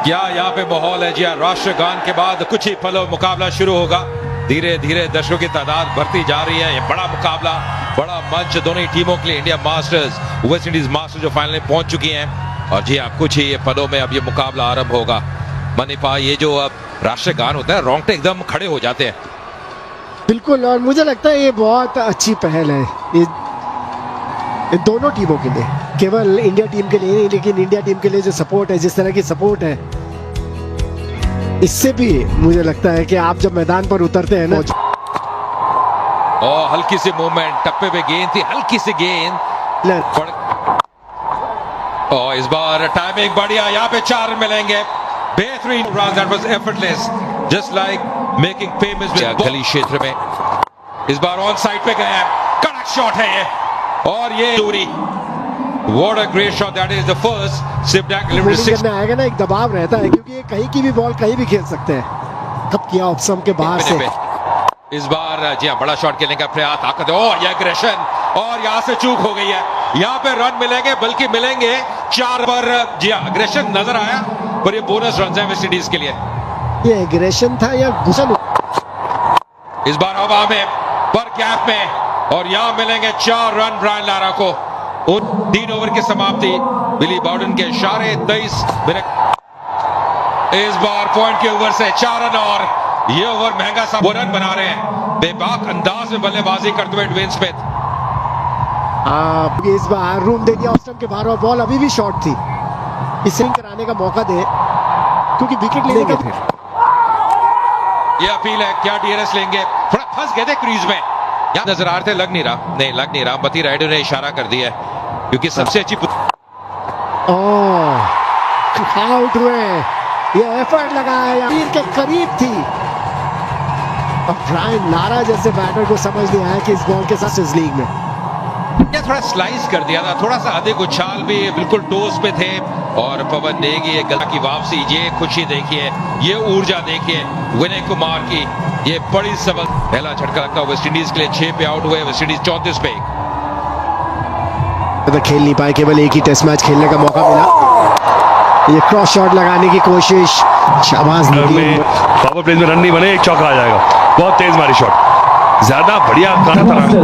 क्या यहाँ पे माहौल है जी। राष्ट्रगान के बाद कुछ ही पलों मुकाबला शुरू होगा। धीरे धीरे दर्शकों की तादाद बढ़ती जा रही है। ये बड़ा मुकाबला, बड़ा मंच दोनों ही टीमों के लिए। India masters, West Indies masters जो फाइनल में पहुंच चुकी हैं। और जी हाँ, कुछ ही पलों में अब ये मुकाबला आरंभ होगा। मनीपा, ये जो अब राष्ट्रगान होता है, रोंगटे एकदम खड़े हो जाते हैं। बिल्कुल, और मुझे लगता है ये बहुत अच्छी पहल है ये दोनों टीमों के लिए, केवल इंडिया टीम के लिए नहीं, लेकिन इंडिया टीम के लिए जो सपोर्ट है, जिस तरह की सपोर्ट है, इससे भी मुझे लगता है कि आप जब मैदान पर उतरते हैं ना। और हल्की सी मूवमेंट, टप्पे पे गेंद थी, हल्की सी गेंद। और इस बार टाइमिंग बढ़िया, यहाँ पे 4 मिलेंगे। बेहतरीन run, that was effortless, just like making famous गली क्षेत्र में। इस बार ऑन साइड पे गए हैं, कड़क शॉट है ये, और ये दूरी। What a great shot that is, the first slip back delivery 6 में आएगा ना, एक दबाव रहता है क्योंकि ये कहीं की भी बॉल कहीं भी खेल सकते हैं। कब किया ऑप्शन के बाहर से। इस बार जी हाँ, बड़ा शॉट खेलने का प्रयास, ताकत है। ओह, ये एग्रेशन, और यहाँ से चूक हो गई है। यहाँ पे रन मिलेंगे, बल्कि मिलेंगे 4 पर। जी हाँ, एग्रेशन नजर आया, पर ये बोनस रन है वेस्ट इंडीज के लिए। ये एग्रेशन था या घुसन? इस बार हवा में, पर गैप में, और यहाँ मिलेंगे 4 रन ब्रायन लारा को। 3 ओवर की समाप्ति, बिली बाउडन के इशारे 23 मिनट। इस बार पॉइंट के ओवर से 4 रन, और ये ओवर महंगा सा रन बना रहे हैं। बेबाक अंदाज में बल्लेबाजी करते हुए ड्वेन स्मिथ। इस बार रूम दे दिया ऑफ स्टंप के बाहर, और बॉल अभी भी शॉर्ट थी। इसे कराने का मौका दे, क्योंकि विकेट लेने का। ये अपील है, क्या डीआरएस लेंगे? थोड़ा फंस गए थे क्रीज में, यहाँ नजर आ रहे थे, लग नहीं रहा। मती रायडू ने इशारा कर दिया है, क्योंकि सबसे अच्छी आउट हुए। ये एफर्ट लगाया, तीर के करीब थी। अब ब्रायन लारा जैसे बैटर को समझ नहीं आया कि इस बॉल के साथ इस लीग में थोड़ा स्लाइस कर दिया था, थोड़ा सा अधिक उछाल भी, बिल्कुल टोस पे थे। और पवन नेगी ये गला की वापसी, ये खुशी देखिए, ये ऊर्जा देखिए विनय कुमार की। ये बड़ी सबक पहला झटका लगता है वेस्ट इंडीज के लिए। 6 पे आउट हुए वेस्ट इंडीज, 34 पे। खेल नहीं पाए, केवल एक ही टेस्ट मैच खेलने का मौका मिला। ये क्रॉस शॉट लगाने की कोशिश, शाबाश। पावर प्ले में रन नहीं बने, एक चौका आ जाएगा। बहुत तेज मारी शॉट, ज्यादा बढ़िया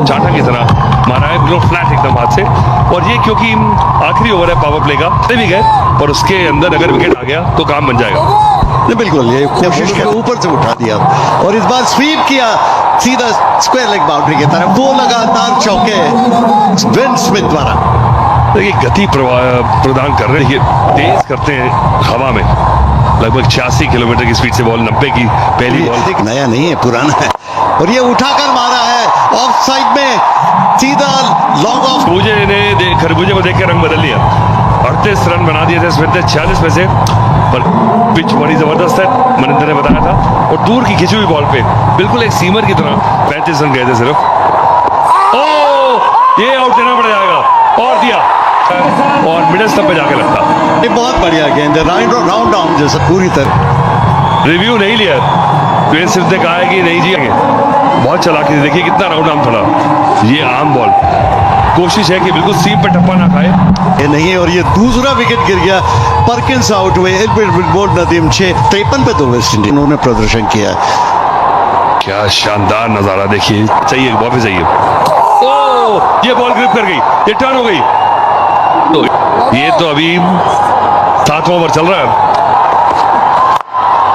चाटा की तरह मारा है, बिल्कुल फ्लैट एकदम हाथ से। और ये क्योंकि आखिरी ओवर है पावर प्ले का, भी गए, और उसके अंदर अगर विकेट आ गया तो काम बन जाएगा। बिल्कुल, ये कोशिश के ऊपर से उठा दिया, और इस बार स्वीप किया सीधा स्क्वायर लेग बाउंड्री की तरफ। 2 लगातार चौके ड्वेन स्मिथ द्वारा। देखिए गति प्रदान कर रहे हैं, तेज करते हैं हवा में, लगभग 86 किलोमीटर की स्पीड से बॉल, 90 की पहली बॉल। नया नहीं है, पुराना है, और ये उठाकर मारा है ऑफ साइड में, सीधा लॉन्ग ऑफ। खरबूजे को देख के रंग बदल लिया। 38 रन बना दिए थे स्मिथ ने 46 में से, पर पिच बड़ी जबरदस्त है, मनिंदर ने बताया था। और दूर की खिंची हुई बॉल पे बिल्कुल एक सीमर की तरह 35 रन गए थे सिर्फ। ये आउट देना पड़ जाएगा, और दिया, और मिडिल स्टंप पे जाके लगता। ये बहुत बढ़िया गेंद है, राउंड डाउन जैसा पूरी तरह। रिव्यू नहीं लिया, ड्वेन स्मिथ ने कहा है कि नहीं जिएंगे। बहुत चालाकी से देखिए कितना राउंड आम थोड़ा, ये आम बॉल। कोशिश है कि बिल्कुल सीम पे टप्पा ना खाए, ये नहीं। और ये दूसरा विकेट गिर गया, परकिंस आउट हुए। बोल्ड नदीम 6-53 पे तो वेस्ट इंडीज उन्होंने प्रदर्शन किया। क्या शानदार नजारा देखिए, चाहिए वापस चाहिए। ये बॉल ग्रिप कर गई, ये टर्न हो गई। तो ये तो अभी 7वां ओवर चल रहा है।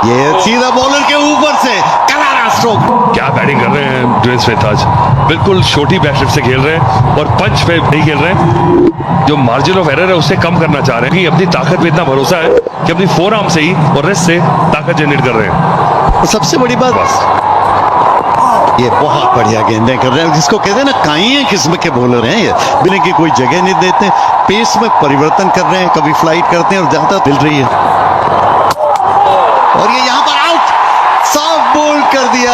ये सीधा बॉलर के ऊपर से करारा स्ट्रोक। क्या बैटिंग कर रहे हैं ड्वेन स्मिथ आज, बिल्कुल छोटी बैटशिप से खेल रहे हैं, और पंच पे नहीं खेल रहे हैं। जो मार्जिन ऑफ एरर है उससे कम करना चाह रहे हैं, कि अपनी ताकत पे इतना भरोसा है कि अपनी फोरआर्म से ही और रिस्ट से ताकत जनरेट कर रहे हैं। और सबसे बड़ी बात, बस ये बहुत बढ़िया गेंदें कर रहे हैं, जिसको कहते हैं ना, काई किस्म के बॉलर हैं ये, बिना की कोई जगह नहीं देते, पेस में परिवर्तन कर रहे हैं, कभी फ्लाइट करते हैं और ज्यादा मिल रही है। और ये यहाँ पर आउट, साफ बोल्ड कर दिया,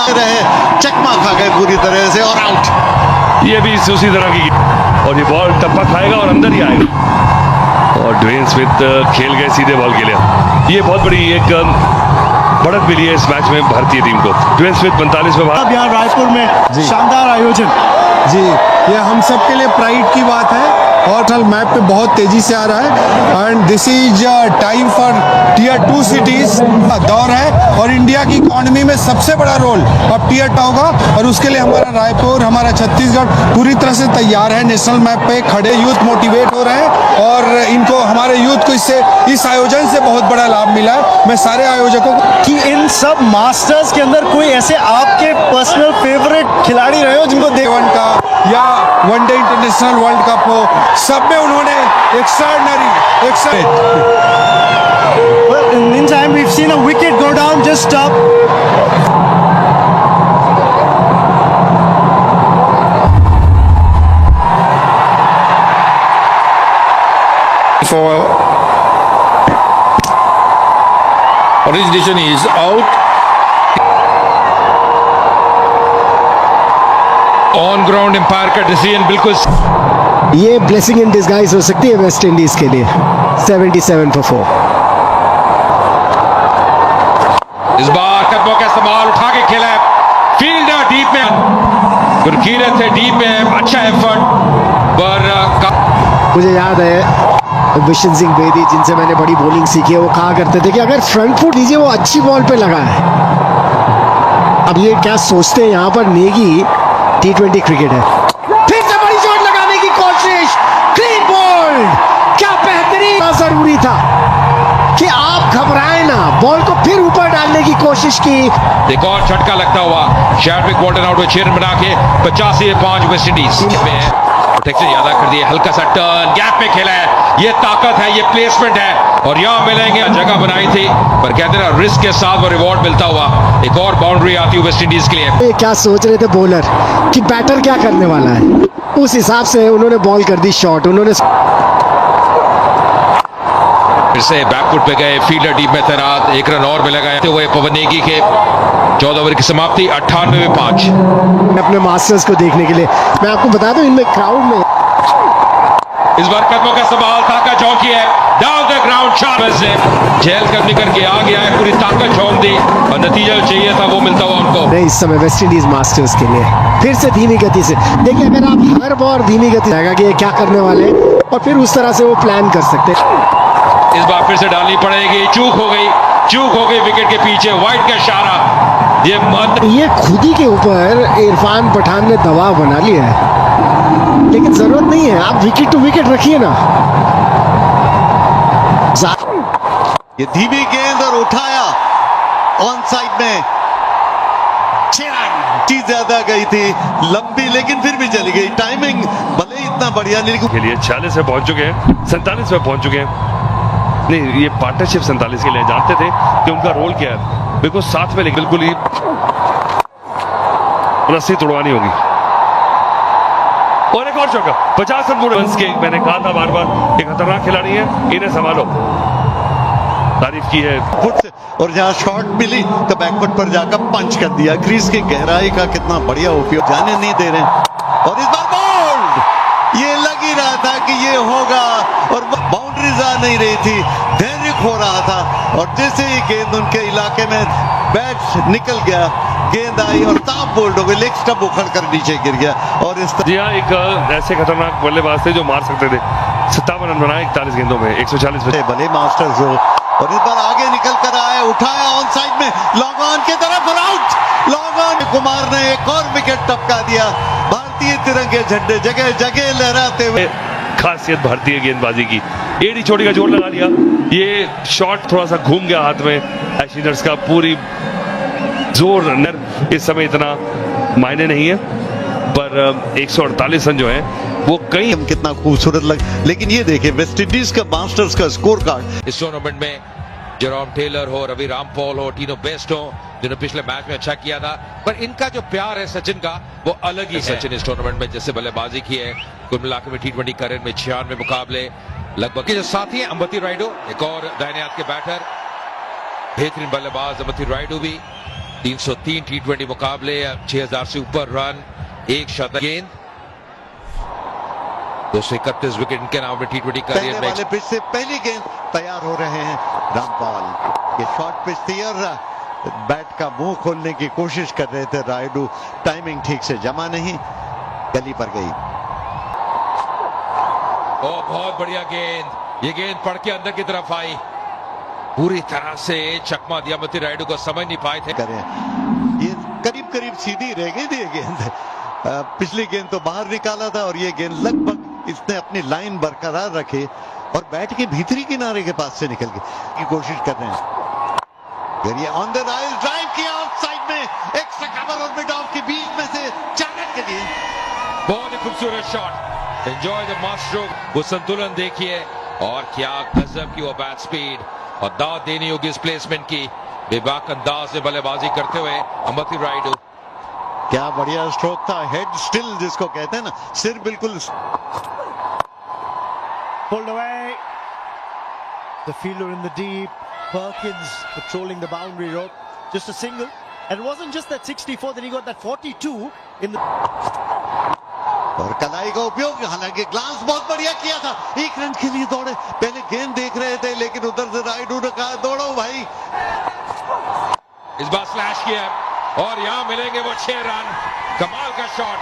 रहे चकमा खा गए पूरी तरह से, और आउट। ये भी उसी तरह की, और ये बॉल टप्पा खाएगा और अंदर ही आएगा। और ड्वेन स्मिथ खेल गए सीधे बॉल के लिए। ये बहुत बड़ी एक बढ़त मिली है इस मैच में भारतीय टीम को। ड्वेन स्मिथ 45 में अब यहाँ रायपुर में शानदार आयोजन जी, ये हम सब के लिए प्राइड की बात है, और मैप पे बहुत तेजी से आ रहा है, and this is time for tier two cities दौर है और इंडिया की इकोनॉमी में सबसे बड़ा रोल अब टियर टू का, और उसके लिए हमारा रायपुर, हमारा छत्तीसगढ़ पूरी तरह से तैयार है। नेशनल मैप पे खड़े यूथ मोटिवेट हो रहे हैं और इनको, हमारे यूथ को इस आयोजन से बहुत बड़ा लाभ मिला है। मैं सारे आयोजकों को कि इन सब मास्टर्स के अंदर कोई ऐसे आपके पर्सनल फेवरेट खिलाड़ी रहे हो जिनको देख वन का या वनडे इंटरनेशनल वर्ल्ड कप हो, सब में उन्होंने Well, in the meantime, we've seen a wicket go down just up. For origination is out. On ground umpire का डिसीजन बिल्कुल ये ब्लेसिंग इन डिस्गाइज हो सकती है वेस्ट इंडीज के लिए। 77 for 4। इस बार कदमों का इस्तेमाल उठा के खेला है, फील्डर डीप में, गुरकीरत थे डीप में, अच्छा एफर्ट पर मुझे याद है विशन सिंह बेदी, जिनसे मैंने बड़ी बॉलिंग सीखी है, वो कहा करते थे कि अगर फ्रंट फुट लीजिए वो अच्छी बॉल पे लगा है। अब ये क्या सोचते हैं यहाँ पर, नेगी T20 क्रिकेट है। फिर से बड़ी शॉट लगाने की कोशिश, क्लीन बोल्ड, क्या बेहतरीन, जरूरी था कि आप घबराएं ना, बॉल को फिर ऊपर डालने की कोशिश की। एक और झटका लगता हुआ शैडविक बोल्टन आउट हुए, 6 रन बना के 85 वेस्ट इंडीज में प्रोटेक्शन ज्यादा कर दिए, हल्का सा टर्न गैप में खेला है, ये ताकत है, ये प्लेसमेंट है और यहाँ मिलेंगे, जगह बनाई थी पर कहते हैं रिस्क के साथ वो रिवॉर्ड मिलता हुआ। एक और बाउंड्री आती है वेस्ट इंडीज के लिए। ये क्या सोच रहे थे बॉलर कि बैटर क्या करने वाला है, उस हिसाब से उन्होंने बॉल कर दी शॉट। उन्होंने फिर से बैकफुट पे गए, फील्डर डीप में तैनात, 1 रन और मिलेगा हुए पवन नेगी के 14 ओवर की समाप्ति 98 में 5। अपने मास्टर्स को देखने के लिए मैं आपको बता दूं, इनमें क्राउड में इस बार कदमों का सवाल ताका चौकी है, डाउन द ग्राउंड शॉट से जेल करने करके आ गया है, पूरी ताकत झोंक दी और नतीजा जो चाहिए था वो मिलता हुआ उनको। नहीं, इस समय वेस्ट इंडीज मास्टर्स के लिए फिर से धीमी गति से देखिए, अगर आप हर बार धीमी गति रहेगा कि ये क्या करने वाले हैं और फिर उस तरह से वो प्लान कर सकते हैं। इस बार फिर से डालनी पड़ेगी, चूक हो गई विकेट के पीछे, वाइट का इशारा। ये खुद ही के ऊपर इरफान पठान ने दबाव बना लिया है, लेकिन जरूरत नहीं है, आप विकेट टू विकेट रखिए ना। ये धीमी गेंद और उठाया ऑन साइड में, 6 रन की ज्यादा गई थी, लंबी लेकिन फिर भी चली गई। टाइमिंग भले इतना बढ़िया नहीं, लेकिन के लिए 46 में पहुंच चुके हैं, 47 में पहुंच चुके हैं। नहीं, ये पार्टनरशिप 47 के लिए जानते थे कि उनका रोल क्या है, बिल्कुल साथ में, लेकिन बिल्कुल ही रस्सी तोड़वानी होगी। और एक और चौका, 50 रन पूरे के। मैंने कहा था बार बार, एक खतरनाक खिलाड़ी है, इन्हें संभालो, तारीफ की है। फुट से और जहां शॉट मिली तो बैकफुट पर जाकर पंच कर दिया। क्रीज की गहराई का कितना बढ़िया उपयोग, जाने नहीं दे रहे। और इस बार बोल्ड, ये लग ही रहा था कि ये होगा और बाउंड्रीज आ नहीं रही थी, धैर्य खो रहा था और जैसे ही गेंद उनके इलाके में बैट निकल गया, गेंद आई और टॉप बोल्ड हो गई, लेग स्टंप उखड़ कर नीचे गिर गया। और इस जी हाँ, एक ऐसे खतरनाक बल्लेबाज थे जो मार सकते थे। 57 रन बनाए 41 गेंदों में, 140 पे। भले मास्टर्स हो, और इस बार आगे निकल कर आया, उठाया ऑन साइड में, लॉन्ग ऑन की तरफ और आउट। लॉन्ग ऑन, कुमार ने एक और विकेट टपका दिया। भारतीय तिरंगे झंडे जगह जगह लहराते हुए। खासियत भारतीय गेंदबाजी की, एडी छोटी का जोर लगा लिया, ये शॉट थोड़ा सा घूम गया हाथ में एशिनर्स का। पूरी जोर नर इस समय इतना मायने नहीं है, पर 148 रन जो है वो कहीं कितना खूबसूरत लग। लेकिन ये देखिए वेस्ट इंडीज का मास्टर्स का स्कोर कार्ड। इस टूर्नामेंट में जेरोम टेलर हो, रवि रामपॉल हो, टीनो बेस्ट हो, जिन्होंने पिछले मैच में अच्छा किया था, पर इनका जो प्यार है सचिन का वो अलग ही है। सचिन इस टूर्नामेंट में जैसे बल्लेबाजी की है, कुल मिलाकर में T20 करियर में 96 मुकाबले लगभग के जो साथी हैं अंबती रायडू, एक और दाहिने हाथ के बैटर, बेहतरीन बल्लेबाज अंबती रायडू भी 303 T20 मुकाबले, 6000 से ऊपर रन, 1 शतक, गेंद 231 विकेट इनके नाम में T20 करियर में। वाले पिच से पहली गेंद तैयार हो रहे हैं रामपाल। ये शॉर्ट पिच थी और बैट का मुंह खोलने की कोशिश कर रहे थे रायडू, टाइमिंग ठीक से जमा नहीं, गली पर गई। ओ बहुत बढ़िया गेंद, ये गेंद पड़ के अंदर की तरफ आई, पूरी तरह से चकमा दिया मती रायडू को, समझ नहीं पाए थे। करें ये करीब करीब सीधी रह गई थी ये गेंद। पिछली गेंद तो बाहर निकाला था और ये गेंद लगभग इसने अपनी लाइन बरकरार रखी और बैट के भीतरी किनारे के पास से निकल गई की कोशिश कर रहे हैं। फिर ये ऑन द राइज ड्राइव किया ऑफ साइड में, एक्स्ट्रा कवर और मिड ऑफ के बीच में से 4 रन के लिए। बहुत ही खूबसूरत शॉट, एंजॉय द मास्टर। वो संतुलन देखिए और क्या गजब की वो बैट स्पीड, और दाद देनी होगी इस प्लेसमेंट की। बेबाक अंदाज से बल्लेबाजी करते हुए अमती रायडू। क्या बढ़िया स्ट्रोक था, हेड स्टिल जिसको कहते हैं ना, सिर बिल्कुल। Pulled away. The fielder in the deep. Perkins patrolling the boundary rope. Just a single. And it wasn't just that 64, then he got that 42 in the. और कलाई का उपयोग, हालांकि ग्लांस बहुत बढ़िया किया था, 1 रन के लिए दौड़े। पहले गेंद देख रहे थे लेकिन उधर से रायडू ने कहा दौड़ो भाई। इस बार स्लैश किया और यहां मिलेंगे वो 6 रन। कमाल का shot,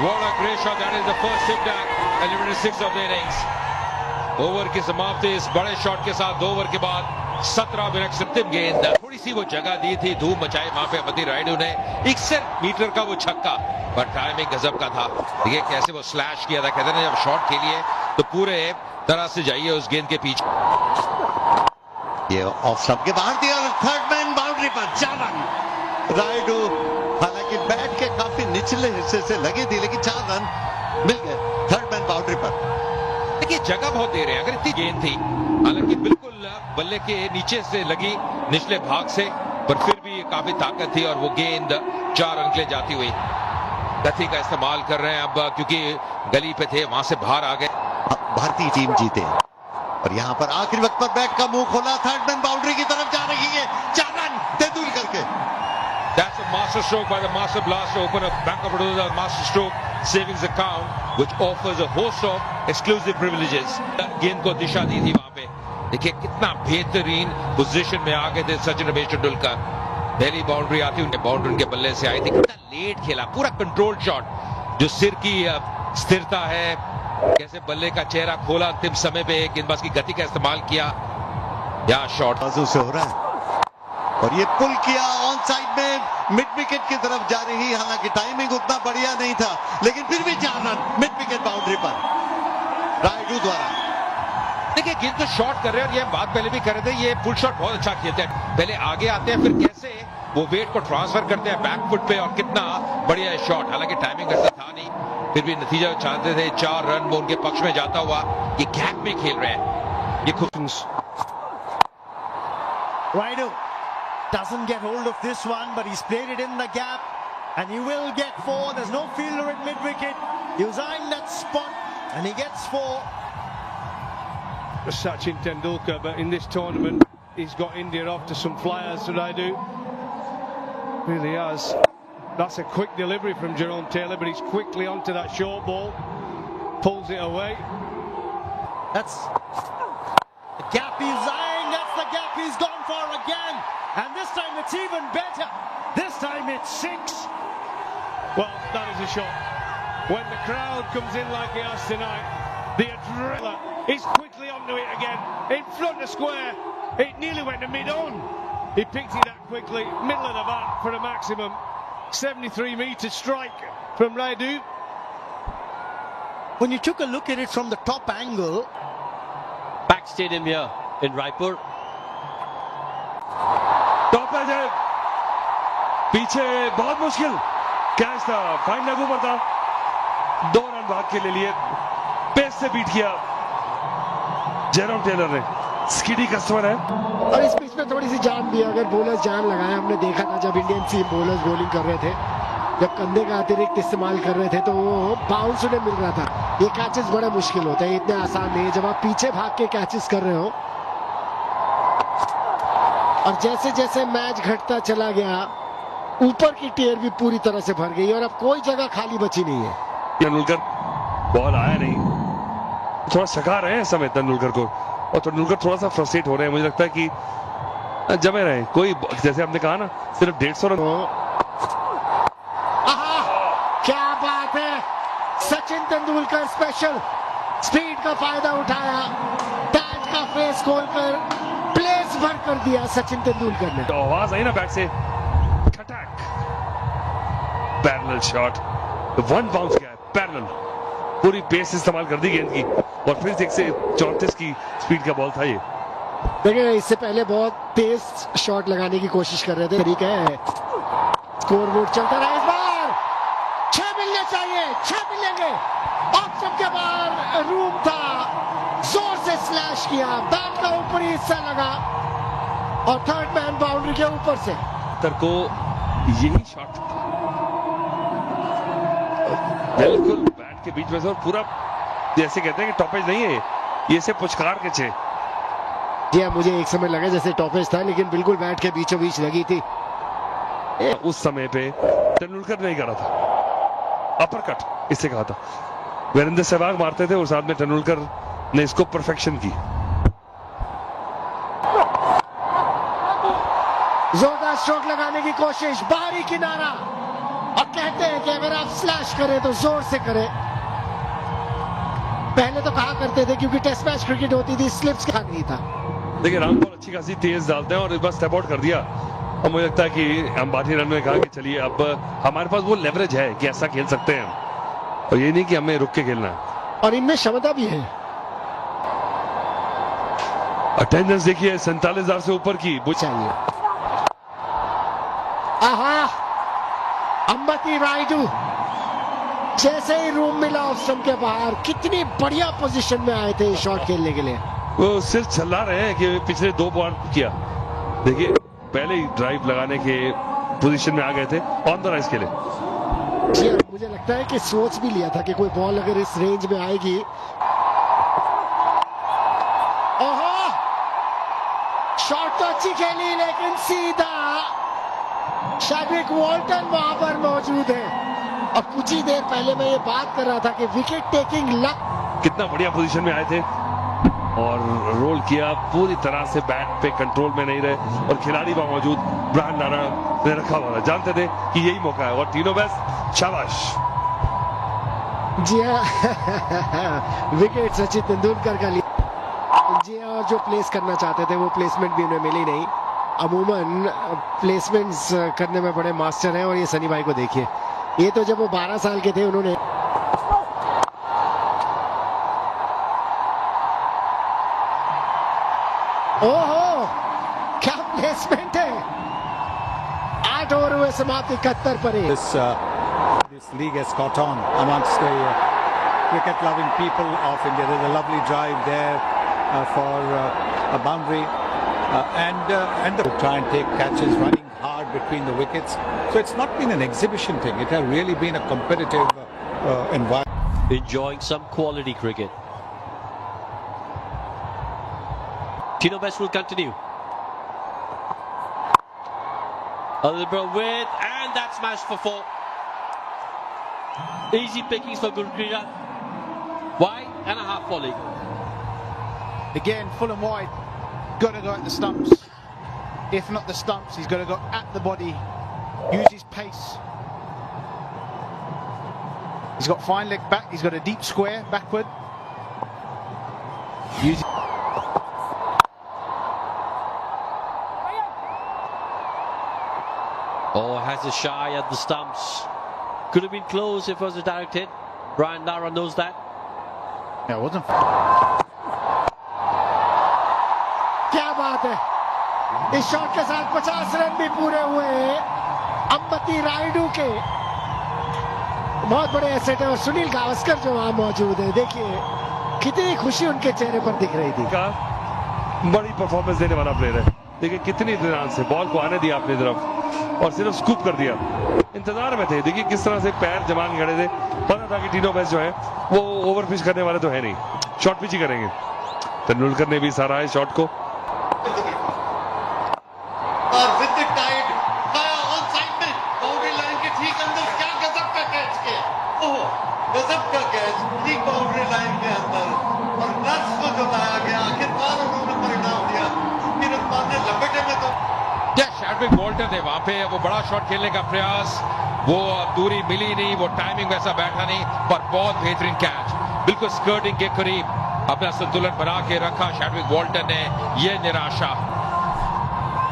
what a great shot, that is the first hit that eliminated 6 of the innings। Over की समाप्ति इस बड़े शॉट के साथ 2 ओवर के बाद 17 मिनट अंतिम गेंद। थोड़ी सी वो जगह दी थी, धूम मचाई वहां पे अमती रायडू ने। 61 मीटर का वो छक्का, पर टाइमिंग गजब का था। देखिए कैसे वो स्लैश किया था, कहते हैं जब शॉट खेलिए तो पूरे तरह से जाइए उस गेंद के पीछे। ये ऑफ स्टंप के बाहर दिया, थर्ड मैन बाउंड्री पर 4 रन। रायडू हालांकि बैट के काफी निचले हिस्से से लगी थी लेकिन 4 रन मिल गए थर्ड मैन बाउंड्री पर। देखिए जगह बहुत दे रहे हैं, अगर इतनी गेंद थी, हालांकि बिल्कुल बल्ले के नीचे से लगी निचले भाग से, पर फिर भी काफी ताकत थी और वो गेंद 4 रन के लिए जाती हुई। गति का इस्तेमाल कर रहे हैं अब, क्योंकि गली पे थे, वहां से बाहर आ गए। भारतीय टीम जीते और यहां पर आखिरी वक्त पर बैट का मुंह खोला, थर्ड मैन बाउंड्री की तरफ जा रही है, 4 रन तेंदुलकर के। That's a master stroke by the master blaster, open up Bank of Baroda master stroke savings account, which offers a host of exclusive privileges। गेंद को दिशा दी थी वहां पे, देखिए कितना बेहतरीन पोजीशन में आ गए थे सचिन रमेश तेंदुलकर। पहली बाउंड्री आती, उनके बाउंड्री उनके बल्ले से आई थी, कितना लेट खेला, पूरा कंट्रोल शॉट, जो सिर की स्थिरता है, कैसे बल्ले का चेहरा खोला अंतिम समय पे, गेंदबाज की गति का इस्तेमाल किया। या शॉट बाजू से हो रहा है और ये पुल किया ऑन साइड में, मिड विकेट की तरफ जा रही, हालांकि टाइमिंग उतना बढ़िया नहीं था लेकिन फिर भी 4 रन मिड विकेट बाउंड्री पर रायडू द्वारा। देखिए गेंद को शॉट कर रहे हैं, और ये बात पहले भी कर रहे थे, ये पुल शॉट बहुत अच्छा खेलते हैं, पहले आगे आते हैं फिर कैसे वो वेट को ट्रांसफर करते हैं बैक फुट पे, और कितना बढ़िया शॉट। हालांकि टाइमिंग ऐसा था नहीं, फिर भी नतीजा चाहते थे, 4 रन वो उनके पक्ष में जाता हुआ। ये गैप में खेल रहे हैं, ये खूब। Raidu doesn't get hold of this one, but he's played it in the gap, and he will get 4. There's no fielder at mid wicket. He was eyeing that spot, and he gets 4. Sachin Tendulkar, but in this tournament, he's got India off to some flyers. Raidu really has. That's a quick delivery from Jerome Taylor, but he's quickly onto that short ball, pulls it away. That's the gap he's eyeing. That's the gap he's gone for again. And this time it's even better. This time it's 6. Well, that is a shot. When the crowd comes in like it has tonight, the adrenaline is quickly onto it again. In front of square. It nearly went to mid-on. He picked it up quickly, middle of the bat for a maximum 73-meter strike from Raidu. When you took a look at it from the top angle, Pack Stadium here in Raipur. Top edge है, पीछे बहुत मुश्किल catch था, fine लागू पर था, 2 run भाग के ले लिए, पेस से बीट किया जेरोम टेलर ने। स्किडी कस्टमर है और इस पिच में थोड़ी सी जान भी, अगर बॉलर्स जान लगाए, हमने देखा था जब इंडियन टीम बॉलर्स बॉलिंग कर रहे थे, जब कंधे का अतिरिक्त इस्तेमाल कर रहे थे तो वो बाउंस उन्हें मिल रहा था। ये कैचेस बड़े मुश्किल होते हैं, इतने आसान नहीं जब आप पीछे भाग के कैचेस कर रहे हो। और जैसे जैसे मैच घटता चला गया, ऊपर की टियर भी पूरी तरह से भर गई और अब कोई जगह खाली बची नहीं है। तेंदुलकर बॉल आया नहीं, थोड़ा सका रहे हैं समय तेंदुलकर को, और तेंदुलकर थोड़ा सा फ्रस्ट्रेट हो रहे हैं। मुझे लगता है कि जमे रहे, कोई जैसे आपने कहा ना, सिर्फ 150 रन। क्या बात है, सचिन तेंदुलकर स्पेशल, स्पीड का फायदा उठाया, टैच का फेस खोलकर प्ले भर कर दिया सचिन तेंदुलकर ने। तो आवाज आई ना बैक से, खटक, पैरेलल शॉट, वन बाउंस गया, पैरेलल, पूरी पेस इस्तेमाल कर दी गेंद की और फिर 134 की स्पीड का बॉल था ये। देखिए इससे पहले बहुत तेज शॉट लगाने की कोशिश कर रहे थे, तरीका है। स्कोरबोर्ड चलता रहा, इस बार 6 मिलने चाहिए, 6 मिलेंगे। ऑप्शन के बाहर रूम था, जोर से स्लैश किया, बैट का ऊपरी हिस्सा लगा और थर्ड मैन बाउंड्री के ऊपर से। तर को यही शॉट बिल्कुल बैट के बीच में से और पूरा जैसे कहते हैं कि टॉपेज नहीं है ये से पुचकार के छे। जी हाँ, मुझे एक समय लगा जैसे टॉपेज था, लेकिन बिल्कुल बैट के बीचों बीच लगी थी। उस समय पे तेंदुलकर नहीं करा था, अपरकट इससे कहा था, वीरेंद्र सहवाग मारते थे और साथ में तेंदुलकर ने इसको परफेक्शन की। जोरदार स्ट्रोक लगाने की कोशिश, बाहरी किनारा, और कहते हैं कि अगर आप स्लैश करें तो जोर से करें। पहले तो कहा करते थे क्योंकि टेस्ट मैच क्रिकेट होती थी, स्लिप्स का नहीं था। देखिए रामपाल अच्छी खासी तेज डालते हैं और इस बार स्टेप आउट कर दिया और मुझे लगता है कि अंबानी रन में कहा कि चलिए अब हमारे पास वो लेवरेज है कि ऐसा खेल सकते हैं और ये नहीं कि हमें रुक के खेलना है और इनमें क्षमता भी है। अटेंडेंस देखिए 47,000 से ऊपर की चाहिए। आहा, अंबती रायडू जैसे ही रूम मिला ऑफ स्टंप के बाहर, कितनी बढ़िया पोजीशन में आए थे शॉट खेलने के लिए। वो सिर्फ चला रहे हैं कि पिछले 2 बॉल किया, देखिए पहले ही ड्राइव लगाने के पोजीशन में आ गए थे, ऑन द राइज खेले। जी मुझे लगता है कि सोच भी लिया था कि कोई बॉल अगर इस रेंज में आएगी। ओहो, शॉट तो अच्छी खेली लेकिन सीधा शैडविक वॉल्टन वहां पर मौजूद है। और कुछ ही देर पहले मैं ये बात कर रहा था कि विकेट टेकिंग लक, कितना बढ़िया पोजीशन में आए थे और रोल किया, पूरी तरह से बैट पे कंट्रोल में नहीं रहे और खिलाड़ी वहां मौजूद ब्रायन लारा ने रखा हुआ था, जानते थे कि यही मौका है और तीनों बेस्ट शाबाश। जी हाँ विकेट सचिन तेंदुलकर का लिया। जी हाँ, और जो प्लेस करना चाहते थे वो प्लेसमेंट भी उन्हें मिली नहीं। अमूमन प्लेसमेंट्स करने में बड़े मास्टर हैं और ये सनी भाई को देखिए, ये तो जब वो 12 साल के थे उन्होंने ओहो क्या प्लेसमेंट है। 8 ओवर हुए समाप्त 71 पर। This league has caught on amongst the cricket-loving people of India. There's a lovely drive there for a boundary, and the try and take catches, running hard between the wickets. So it's not been an exhibition thing. It has really been a competitive environment. Enjoying some quality cricket. Tino Best will continue. A liberal width, and that's smashed for 4. Easy pickings for Gurpreet. Wide and a half volley. Again, full and wide. Got to go at the stumps. If not the stumps, he's got to go at the body. Use his pace. He's got fine leg back. He's got a deep square backward. Use. Oh, has a shy at the stumps. Could have been close if it was a direct hit. Brian Lara knows that. Yeah, it wasn't. क्या बात है, इस shot के साथ 50 run भी पूरे हुए अंबती रायडू के। बहुत बड़े एसेट है और सुनील गावस्कर जो वहां मौजूद है, देखिए कितनी खुशी उनके चेहरे पर दिख रही थी। का बड़ी परफॉर्मेंस देने वाला प्लेयर है, देखिए कितनी ध्यान से बॉल को आने दिया अपनी तरफ और सिर्फ स्कूप कर दिया। इंतजार में थे, देखिए किस तरह से पैर जमान खड़े थे, पता था कि टीनो बेस्ट जो है वो ओवर पिच करने वाले तो है नहीं, शॉर्ट पिच ही करेंगे। तेंदुलकर ने भी सराहा इस शॉट को। और with the tide on side में बाउंड्री लाइन के ठीक अंदर, क्या गजब का कैच किया, ओह गजब का कैच ठीक बाउंड्री लाइन के अंदर और नर्स को जो लाया गया, आखिरकार उन्होंने परिणाम दिया। नीरज ने लपेटे में तो क्या शैडविक वॉल्टर थे वहां पे, वो बड़ा शॉट खेलने का प्रयास, वो दूरी मिली नहीं, वो टाइमिंग वैसा बैठा नहीं, पर बहुत बेहतरीन कैच, बिल्कुल स्कर्टिंग के करीब अपना संतुलन बना के रखा शैडविक वॉल्टर ने। ये निराशा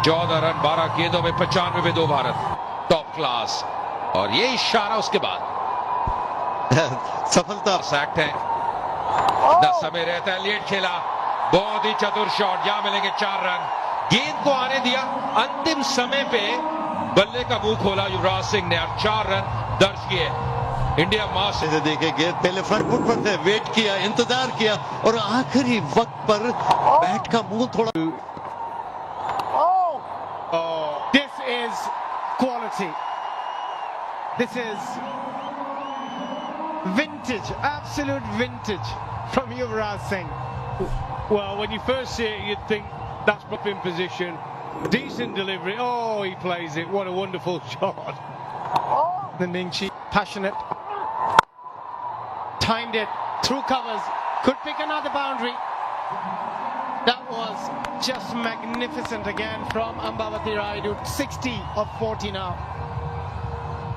14 रन 12 गेंदों में 95 पे 2 भारत। Top class. और ये इशारा उसके बाद सफलता सैक्ट है। 10 समय रहता है, लेट खेला, बहुत ही चतुर शॉट, यहां मिलेंगे 4 रन। गेंद को आने दिया, अंतिम समय पे बल्ले का मुंह खोला युवराज सिंह ने और 4 रन दर्ज किए। इंडिया मास्टर्स से देखे गए, पहले फ्रंट फुट पर थे, वेट किया, इंतजार किया और आखिरी वक्त पर बैट का मुंह थोड़ा। This is quality. This is vintage, absolute vintage from Yuvraj Singh. Well, when you first see it, you'd think that's up in position. Decent delivery. Oh, he plays it. What a wonderful shot. The Ningshi, passionate. Timed it. Through covers. Could pick another boundary. That was just magnificent again from Ambavati Rayudu. 60 of 40 now.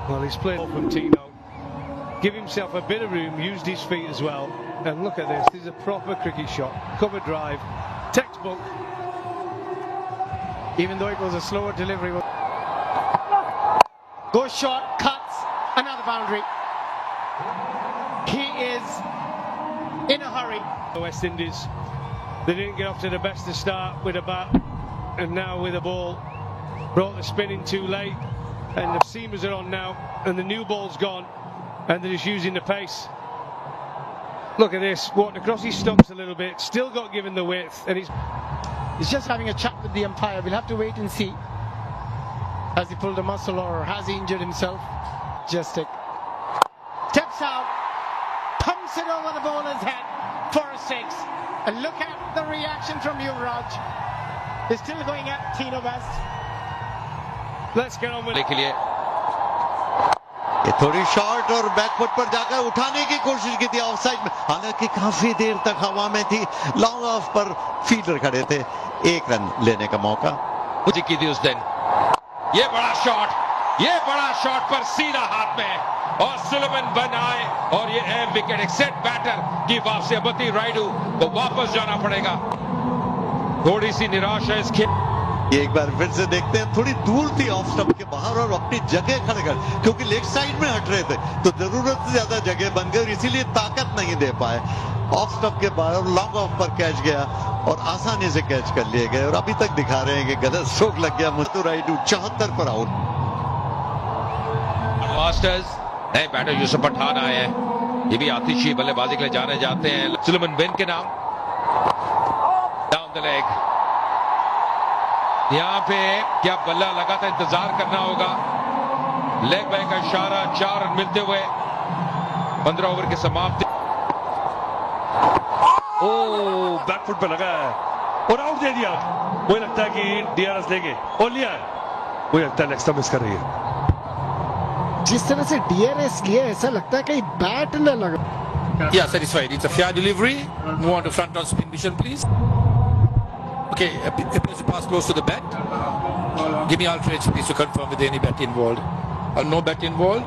Well, he's played from Tino. Give himself a bit of room, used his feet as well. And look at this. This is a proper cricket shot. Cover drive. Textbook. Even though it was a slower delivery. Goes short, cuts, another boundary. He is in a hurry. The West Indies, they didn't get off to the best of start with a bat, and now with a ball. Brought the spin in too late, and the seamers are on now, and the new ball's gone, and they're just using the pace. Look at this, walked across his stumps a little bit, still got given the width, and he's just having a chat with the umpire. We'll have to wait and see. Has he pulled a muscle or has he injured himself? Majestic. Steps out, pumps it over the bowler's head for a 6. And look at the reaction from Yuvraj. He's still going at Tino West. Let's get on with it. के लिए ये थोड़ी short और back foot पर जाकर उठाने की कोशिश की थी ऑफ साइड में, हालांकि काफी देर तक हवा में थी। लॉन्ग ऑफ पर फील्डर खड़े थे, 1 रन लेने का मौका मुझे की थी उस दिन। ये बड़ा शॉट पर सीधा हाथ में और सुलेमान बन आए और ये अहम विकेट। एक सेट बैटर की वापसी, अम्बावती रायडू को वापस जाना पड़ेगा। थोड़ी सी निराश है इस खेल। ये एक बार फिर से देखते हैं, थोड़ी दूर थी ऑफ स्टंप के बाहर और अपनी जगह खड़े कर, क्योंकि लेग साइड में हट रहे थे तो जरूरत से ज्यादा जगह बन गई और इसीलिए ताकत नहीं दे पाए। ऑफ स्टंप के बाहर लॉन्ग ऑफ पर कैच गया और आसानी से कैच कर लिए गए और अभी तक दिखा रहे हैं कि गलत स्ट्रोक लग गया। मुस्तफा रायडू 74 पर आउट। मास्टर्स नए बैटर यूसुफ पठान आए हैं, ये भी आतिशी बल्लेबाजी के लिए जाने जाते हैं। सुलेमान बिन के नाम, डाउन द लेग। यहां पे क्या बल्ला लगा था, इंतजार करना होगा। लेग बाय का इशारा, 4 रन मिलते हुए 15 ओवर की समाप्ति। ओ बैकफुट पे लगा है और आउट दे दिया। मुझे लगता है कि डीआरएस लेंगे और लिया है। मुझे लगता है लेग स्टंप मिस कर रही है। जिस तरह से डीआरएस लिया, ऐसा लगता है कहीं बैट न लगा। Yeah, satisfied. It's a fair delivery. Move on to front on spin vision, please. Okay, appears to pass close to the bat. Give me alternate please to confirm with any bat involved. No bat involved.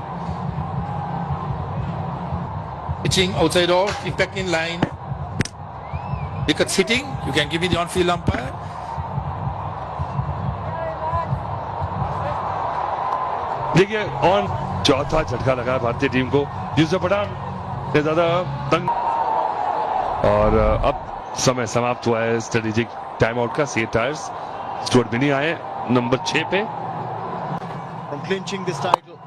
Pitching outside off, impact in line. Wicket sitting. You can give me the on-field umpire. देखिए on चौथा झटका लगा भारतीय team को। यूसुफ पठान ने ज्यादा तंग और अब समय समाप्त हुआ है स्ट्रेटेजिक टाइम आउट का। सी टायर्स स्टुअर्ट बिनी आए नंबर 6 पे। From clinching this title.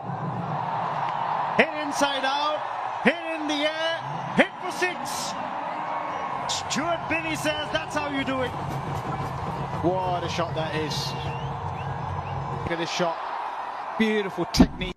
Hit inside out, hit in the air, hit for 6. Stuart Binney says that's how you do it. What a shot that is. Look at this shot. Beautiful technique.